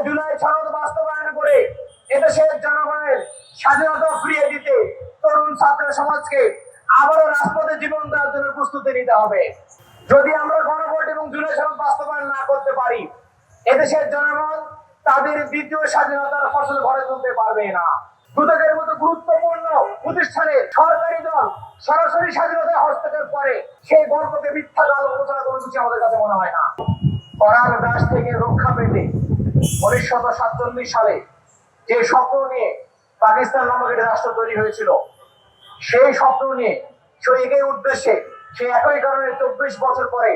জুলাই সনদ বাস্তবায়ন করে এদেশের জনগণের স্বাধীনতা ফিরিয়ে দিতে তরুণ ছাত্র সমাজকে আবারও রাজপথে জীবন দেওয়ার জন্য প্রস্তুতি নিতে হবে। যদি আমরা গণভোট এবং জুলাই সনদ বাস্তবায়ন না করতে পারি, এদেশের জনগণ তাদের দ্বিতীয় স্বাধীনতার ফসল ঘরে তুলতে পারবে না। দুদকের মতো গুরুত্বপূর্ণ প্রতিষ্ঠানে সরকারি দল সরাসরি স্বাধীনতায় হস্তক্ষেপ করে, সেই গল্পকে মিথ্যা গাল প্রচার কোনো কিছু আমাদের কাছে মনে হয় না। পরাগ দাস থেকে রক্ষা পেতে 1947 সালে যে স্বপ্ন নিয়ে পাকিস্তান নামক একটি রাষ্ট্র তৈরি হয়েছিল, সেই স্বপ্ন নিয়ে সেই একই উদ্দেশ্যে, সেই একই কারণে 24 বছর পরে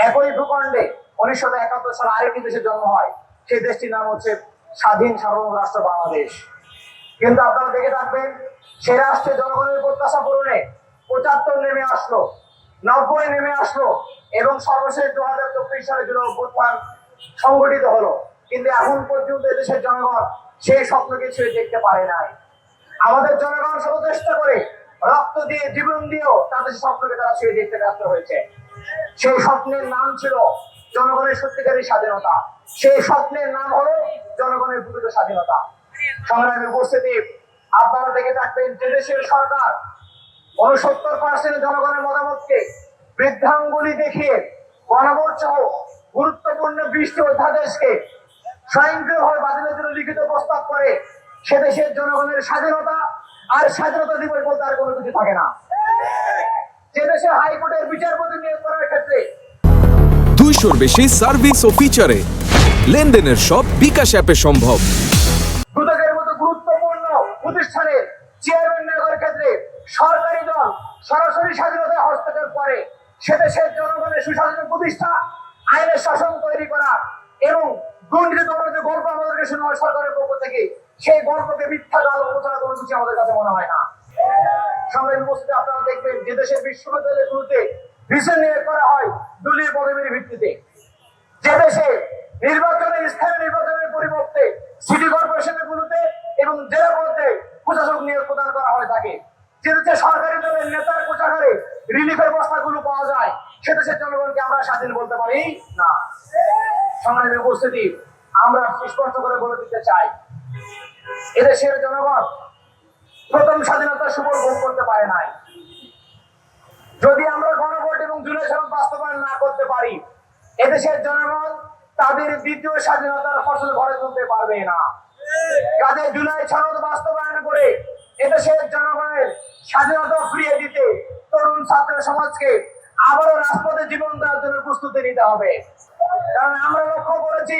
একই ভূখণ্ডে 1971 সালে আরেকটি দেশের জন্ম হয়। সেই দেশটির নাম হচ্ছে স্বাধীন সার্বভৌম রাষ্ট্র বাংলাদেশ। কিন্তু আপনারা দেখে থাকবেন, সেই রাষ্ট্রে জনগণের প্রত্যাশা পূরণে 75 নেমে আসলো, 90 নেমে আসলো এবং সর্বশেষ 2024 সালে জুলাই অভ্যুত্থান সংগঠিত হলো। কিন্তু এখন পর্যন্ত দেশের জনগণ সেই স্বপ্নকে ছুঁয়ে দেখতে পারে নাই। আমাদের জনগণ সব চেষ্টা করে রক্ত দিয়ে জীবন দিয়েও তাদের স্বপ্নকে তারা ছুঁয়ে দেখতে ব্যর্থ হয়েছে। সেই স্বপ্নের নাম ছিল জনগণের সত্যিকারের স্বাধীনতা। সেই স্বপ্নের নাম হলো জনগণের প্রকৃত স্বাধীনতা। সংগ্রামী উপস্থিতি, আপনারা দেখে থাকবেন যে দেশের সরকার 69% জনগণের মতামতকে বৃদ্ধাঙ্গুলি দেখিয়ে গণভোট সহ গুরুত্বপূর্ণ 20টি অধ্যাদেশকে স্বয়ংক্রিয়ভাবে বাতিলের জন্য লিখিত প্রস্তাব করে, সে দেশের জনগণের স্বাধীনতা আর স্বাধীনতা দিবস বলতে আর কোনো কিছু থাকে না। যে দেশে হাইকোর্টের বিচারপতি নিয়োগ করার ক্ষেত্রে 200-র বেশি সার্ভিস ও ফিচারে লেনদেনের সব বিকাশ অ্যাপে সম্ভব। দুদকের মতো গুরুত্বপূর্ণ প্রতিষ্ঠানের চেয়ারম্যান নিয়োগের ক্ষেত্রে সরকারি দল সরাসরি স্বাধীনতায় হস্তক্ষেপ করে, সে দেশের জনগণের সুশাসন প্রতিষ্ঠা, আইনের শাসন তৈরি করা এবং দুর্নীতি দমনের যে গল্প আমাদেরকে শোনা হয় সরকারের পক্ষ থেকে, সেই গল্পকে মিথ্যা গাল প্রচার কোনো কিছু আমাদের কাছে মনে হয় না। সংগ্রামী উপস্থিতি, আপনারা দেখবেন যে দেশের বিশ্ববিদ্যালয়গুলোতে ভিসি নিয়োগ করা হয় দলীয় পদবীর ভিত্তিতে, যে দেশে স্থানীয় নির্বাচনের পরিবর্তে সিটি কর্পোরেশনের গুলোতে এবং জেলা পর্যায়ে প্রশাসক নিয়োগ প্রদান করা হয় থাকে, যে দেশে সরকারি দলের নেতার কোষাগারে রিলিফের বস্তাগুলো পাওয়া যায়, সে দেশের জনগণকে আমরা স্বাধীন বলতে পারি না। সংগ্রামী উপস্থিতি, আমরা স্পষ্ট করে বলে দিতে চাই, এদেশের জনগণ প্রথম স্বাধীনতার সুফল ভোগ করতে পারে নাই। যদি আমরা গণভোট এবং জুলাই সনদ বাস্তবায়ন না করতে পারি, এদেশের জনগণ তাদের দ্বিতীয় স্বাধীনতার ফসল ঘরে তুলতে পারবে না। কাজে জুলাই সনদ বাস্তবায়ন করে এদেশের জনগণের স্বাধীনতা ফিরিয়ে দিতে তরুণ ছাত্র সমাজকে আবারও রাজপথে জীবন দেওয়ার জন্য প্রস্তুতি নিতে হবে। কারণ আমরা লক্ষ্য করেছি,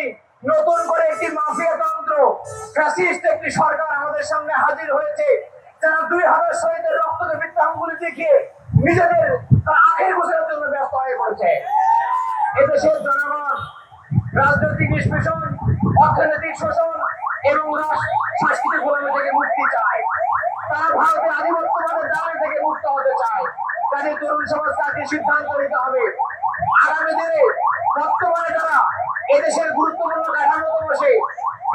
নতুন করে একটি মাফিয়া তন্ত্র, ফ্যাসিস্ট একটি সরকার আমাদের সামনে হাজির হয়েছে, যারা 2000 শহীদের রক্তকে বৃত্তাঙ্গুলি দেখিয়ে নিজেদের আখের গোছানোর জন্য ব্যস্ত হয়ে পড়েছে। এদেশের জনগণ রাজনৈতিক নিষ্পেষণ, অর্থনৈতিক শোষণ এবং সাংস্কৃতিক গোলামি থেকে মুক্তি চায়। তারা ভারতের আধিপত্যবাদের দাবি থেকে মুক্ত হতে চায়। কাজে তরুণ সমাজ তাকে সিদ্ধান্ত নিতে হবে, আগামী দিনে বর্তমানে যারা এদেশের গুরুত্বপূর্ণ কাঠামোতে বসে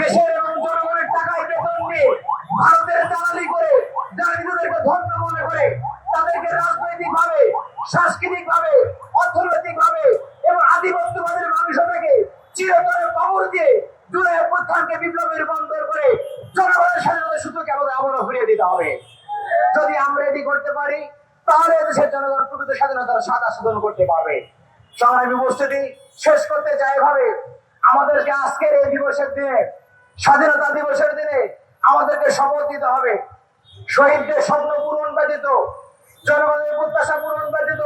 দেশের এবং জনগণের টাকায় বেতন নিয়ে ভারতের দালালি করে, যারা নিজেদেরকে ধন্য মনে করে, তাদেরকে রাজনৈতিক ভাবে, সাংস্কৃতিক ভাবে, অর্থনৈতিক ভাবে এবং আধিপত্যবাদের মানুষটাকে চিরতরে কবর দিয়ে জুলাই অভ্যুত্থানকে বিপ্লবে রূপান্তর করে জনগণের স্বাধীনতার সূত্রকে আমাদের আবারও ফিরিয়ে দিতে হবে। যদি আমরা এটি করতে পারি, তাহলে দেশের জনগণ প্রকৃত স্বাধীনতার স্বাদ আস্বাদন করতে পারবে। সংগ্রামী উপস্থিতি, শেষ করতে চাই এভাবে, আমাদেরকে আজকের এই দিবসের দিনে, স্বাধীনতা দিবসের দিনে আমাদেরকে শপথ দিতে হবে, শহীদদের স্বপ্ন পূরণ ব্যতীত, জনগণের প্রত্যাশা পূরণ ব্যতীত,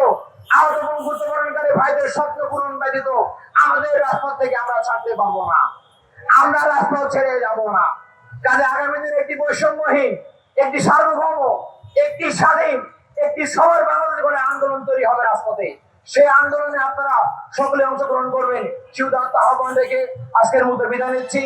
আহত এবং মৃত্যুবরণকারী ভাইদের স্বপ্ন পূরণ ব্যতীত আমাদের রাজপথ থেকে আমরা ছাড়তে পারবো না, আমরা রাজপথ ছেড়ে যাব না। কাজে আগামী দিনে একটি বৈষম্যহীন, একটি সার্বভৌম, একটি স্বাধীন, একটি সবার বাংলাদেশ করে আন্দোলন তৈরি হবে রাজপথে। সেই আন্দোলনে আপনারা সকলে অংশগ্রহণ করবেন। শিউদাত্ত আহ্বান রেখে আজকের মতো বিদায় নিচ্ছি।